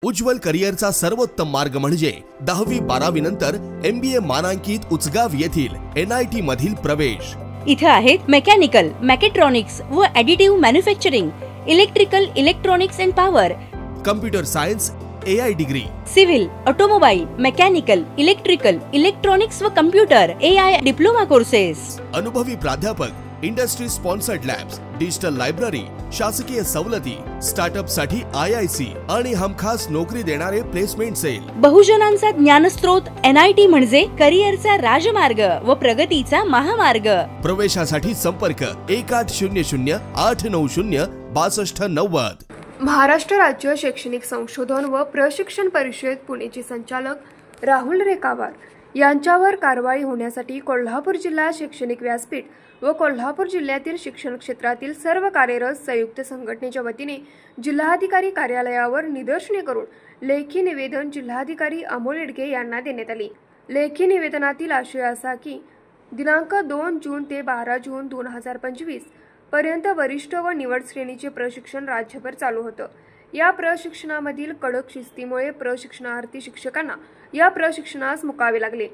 उज्ज्वल करिअरचा सर्वोत्तम मार्ग म्हणजे 10वी-12वी नंतर MBA मानांकित उचगाव येथील NIT मधील प्रवेश। इथे आहेत मेकॅनिकल, मेकॅट्रॉनिक्स व additive manufacturing, electrical, electronics and power, computer science, AI degree, civil, automobile, mechanical, electrical, electronics व कम्प्युटर AI डिप्लोमा कोर्सेस, अनुभवी प्राध्यापक, industry sponsored labs, digital library, शासकीय सवलती, स्टार्टअप साठी IIC आणि हमखास नोकरी देणारे प्लेसमेंट सेल। बहुजनांचा ज्ञानस्रोत NIT म्हणजे करिअरचा राजमार्ग व प्रगतीचा महामार्ग। प्रवेशासाठी संपर्क 1800-890-6290। महाराष्ट्र राज्य शैक्षणिक संशोधन व प्रशिक्षण परिषद पुणेचे संचालक राहुल रेखावार यांच्यावर कारवाई होण्यासाठी कोल्हापूर जिल्हा शैक्षणिक व्यासपीठ व कोल्हापूर जिल्ह्यातील शिक्षण क्षेत्रातील सर्व कार्यरत संयुक्त संघटनेच्या वतीने जिल्हाधिकारी कार्यालयावर निदर्शने करून लेखी निवेदन जिल्हाधिकारी अमोल येडगे यांना देण्यात आले। लेखी निवेदनातील आशय असा की दिनांक 2 जून ते 12 जून 2025 पर्यंत वरिष्ठ व निवड श्रेणीचे प्रशिक्षण राज्यभर चालू होतं। या प्रशिक्षणामधील कडक शिस्तीमुळे प्रशिक्षणार्थी शिक्षकांना या प्रशिक्षणास मुकावे लागले,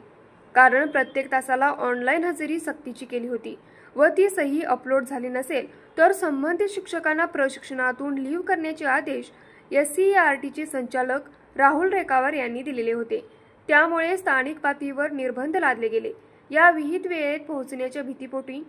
कारण प्रत्येक तासाला ऑनलाईन हजेरी सक्तीची केली होती व ती सही अपलोड झाली नसेल तर संबंधित शिक्षकांना प्रशिक्षणातून लीव्ह करण्याचे आदेश SCERTचे संचालक राहुल रेखावार यांनी दिलेले होते। त्यामुळे स्थानिक पातळीवर निर्बंध लादले गेले। या विहित वेळेत पोहोचण्याच्या भीतीपोटी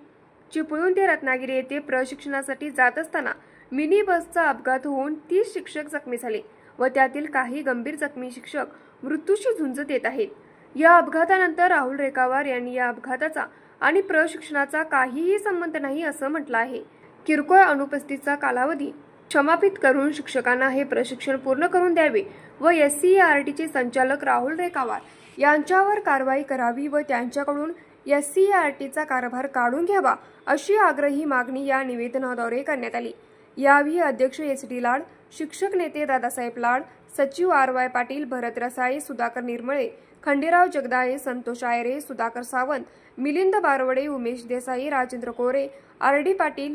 चिपळूण ते रत्नागिरी येथे प्रशिक्षणासाठी जात असताना मिनी बसचा अपघात होऊन 30 शिक्षक जखमी झाले व त्यातील काही गंभीर जखमी शिक्षक मृत्यूशी झुंज देत आहेत। या अपघातानंतर राहुल रेखावार यांनी या अपघाताचा आणि प्रशिक्षणाचा काहीही संबंध नाही असं म्हटलं आहे। किरकोळ अनुपस्थितीचा कालावधी क्षमापित करून शिक्षकांना हे प्रशिक्षण पूर्ण करून द्यावे व SCERTचे संचालक राहुल रेखावार यांच्यावर कारवाई करावी व त्यांच्याकडून SCERTचा कारभार काढून घ्यावा अशी आग्रही मागणी या निवेदनाद्वारे करण्यात आली। यावेळी अध्यक्ष SD लाड, शिक्षक नेते दादासाहेब लाड, सचिव RY पाटील, भरत रसाळे, सुधाकर निर्मळे, खंडेराव जगदाळे, संतोष आयरे, सुधाकर सावंत, मिलिंद बारवडे, उमेश देसाई, राजेंद्र कोरे, RD पाटील,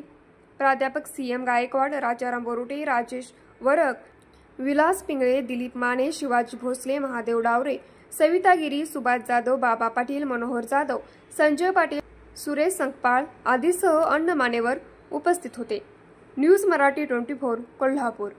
प्राध्यापक CM गायकवाड, राजाराम बोरुटे, राजेश वरक, विलास पिंगळे, दिलीप माने, शिवाजी भोसले, महादेव डावरे, सविता गिरी, सुभाष जाधव, बाबा पाटील, मनोहर जाधव, संजय पाटील, सुरेश संकपाळ आदीसह अन्य मान्यवर उपस्थित होते। न्यूज मराठी 24 कोल्हापूर।